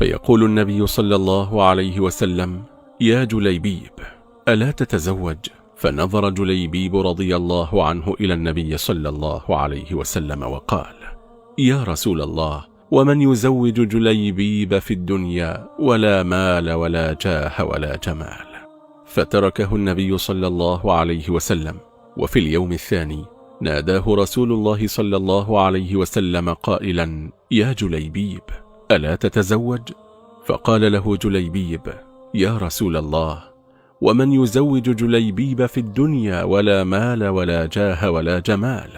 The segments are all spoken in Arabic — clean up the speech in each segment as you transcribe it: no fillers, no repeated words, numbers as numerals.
فيقول النبي صلى الله عليه وسلم: يا جليبيب ألا تتزوج؟ فنظر جليبيب رضي الله عنه إلى النبي صلى الله عليه وسلم وقال: يا رسول الله، ومن يزوج جليبيب في الدنيا ولا مال ولا جاه ولا جمال؟ فتركه النبي صلى الله عليه وسلم. وفي اليوم الثاني ناداه رسول الله صلى الله عليه وسلم قائلا: يا جليبيب ألا تتزوج؟ فقال له جليبيب: يا رسول الله، ومن يزوج جليبيب في الدنيا ولا مال ولا جاه ولا جمال؟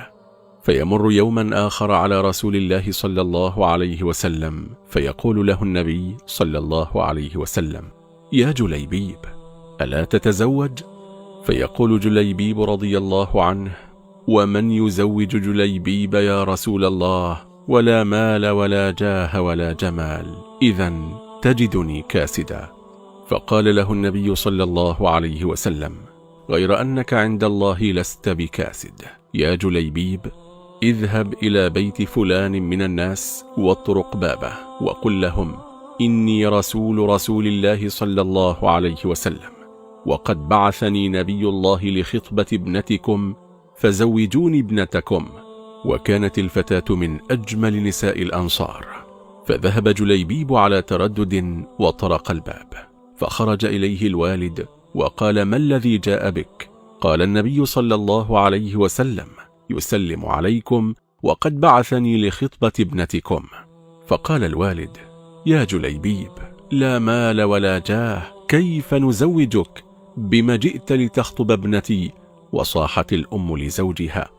فيمر يوما آخر على رسول الله صلى الله عليه وسلم، فيقول له النبي صلى الله عليه وسلم: يا جليبيب ألا تتزوج؟ فيقول جليبيب رضي الله عنه: ومن يزوج جليبيب يا رسول الله، ولا مال ولا جاه ولا جمال، إذن تجدني كاسدا. فقال له النبي صلى الله عليه وسلم: غير أنك عند الله لست بكاسد يا جليبيب، اذهب إلى بيت فلان من الناس واطرق بابه وقل لهم: إني رسول الله صلى الله عليه وسلم، وقد بعثني نبي الله لخطبة ابنتكم، فزوجوني ابنتكم. وكانت الفتاة من أجمل نساء الأنصار. فذهب جليبيب على تردد وطرق الباب، فخرج إليه الوالد وقال: ما الذي جاء بك؟ قال النبي صلى الله عليه وسلم: يسلم عليكم وقد بعثني لخطبة ابنتكم. فقال الوالد: يا جليبيب، لا مال ولا جاه، كيف نزوجك؟ بما جئت لتخطب ابنتي؟ وصاحت الأم لزوجها: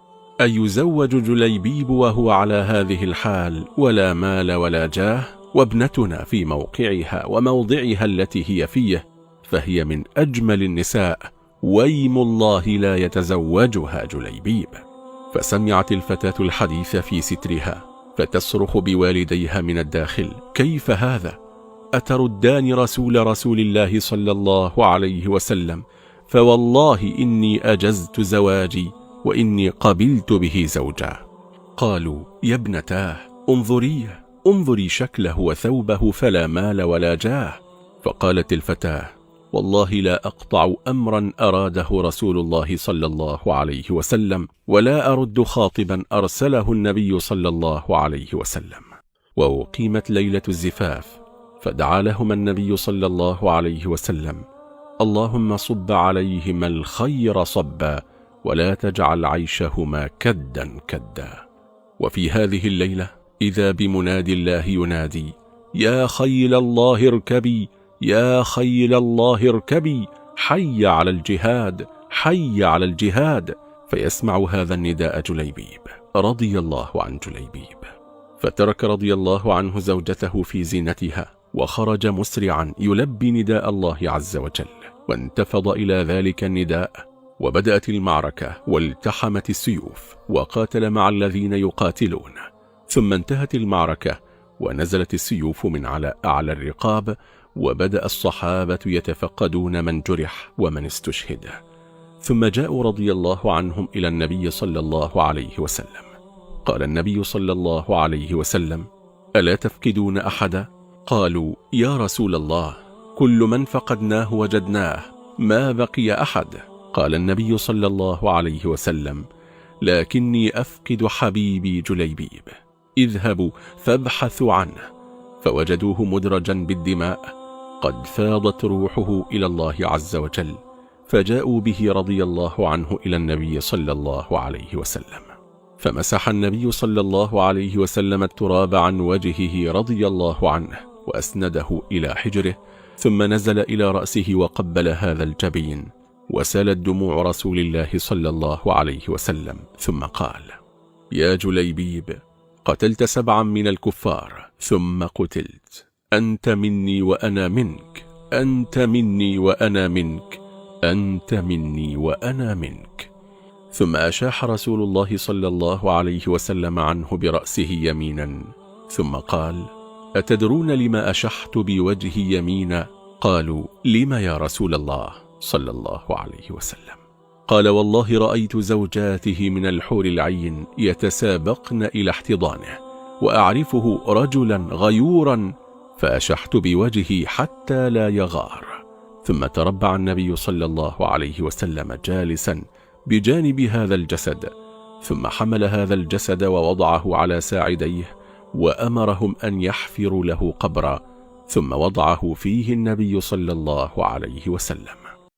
أيزوج جليبيب وهو على هذه الحال، ولا مال ولا جاه، وابنتنا في موقعها وموضعها التي هي فيه، فهي من أجمل النساء، ويم الله لا يتزوجها جليبيب. فسمعت الفتاة الحديث في سترها، فتصرخ بوالديها من الداخل: كيف هذا؟ أتردان رسول الله صلى الله عليه وسلم؟ فوالله إني أجزت زواجي، وإني قبلت به زوجا. قالوا: يا ابنتاه، انظري شكله وثوبه، فلا مال ولا جاه. فقالت الفتاة: والله لا أقطع أمرا أراده رسول الله صلى الله عليه وسلم، ولا أرد خاطبا أرسله النبي صلى الله عليه وسلم. وأقيمت ليلة الزفاف، فدعا لهما النبي صلى الله عليه وسلم: اللهم صب عليهما الخير صبا، ولا تجعل عيشهما كدا كدا. وفي هذه الليلة إذا بمنادي الله ينادي: يا خيل الله اركبي، يا خيل الله اركبي، حي على الجهاد، حي على الجهاد. فيسمع هذا النداء جليبيب رضي الله عن جليبيب، فترك رضي الله عنه زوجته في زينتها، وخرج مسرعا يلبي نداء الله عز وجل. وانتفض إلى ذلك النداء، وبدأت المعركة، والتحمت السيوف، وقاتل مع الذين يقاتلون. ثم انتهت المعركة، ونزلت السيوف من على أعلى الرقاب، وبدأ الصحابة يتفقدون من جرح ومن استشهد. ثم جاءوا رضي الله عنهم إلى النبي صلى الله عليه وسلم. قال النبي صلى الله عليه وسلم: ألا تفقدون أحدا؟ قالوا: يا رسول الله، كل من فقدناه وجدناه، ما بقي أحد. قال النبي صلى الله عليه وسلم: لكني أفقد حبيبي جليبيب، اذهبوا فابحثوا عنه. فوجدوه مدرجا بالدماء، قد فاضت روحه إلى الله عز وجل، فجاءوا به رضي الله عنه إلى النبي صلى الله عليه وسلم، فمسح النبي صلى الله عليه وسلم التراب عن وجهه رضي الله عنه، وأسنده إلى حجره، ثم نزل إلى رأسه وقبل هذا الجبين، وسالت دموع رسول الله صلى الله عليه وسلم، ثم قال: يا جليبيب، قتلت 7 من الكفار ثم قتلت، أنت مني وأنا منك، أنت مني وأنا منك، أنت مني وأنا منك. ثم أشاح رسول الله صلى الله عليه وسلم عنه برأسه يمينا، ثم قال: أتدرون لما أشحت بوجهي يمينا؟ قالوا: لما يا رسول الله صلى الله عليه وسلم؟ قال: والله رأيت زوجاته من الحور العين يتسابقن إلى احتضانه، وأعرفه رجلا غيورا، فأشحت بوجهي حتى لا يغار، ثم تربع النبي صلى الله عليه وسلم جالسا بجانب هذا الجسد، ثم حمل هذا الجسد ووضعه على ساعديه، وأمرهم أن يحفروا له قبرا، ثم وضعه فيه النبي صلى الله عليه وسلم.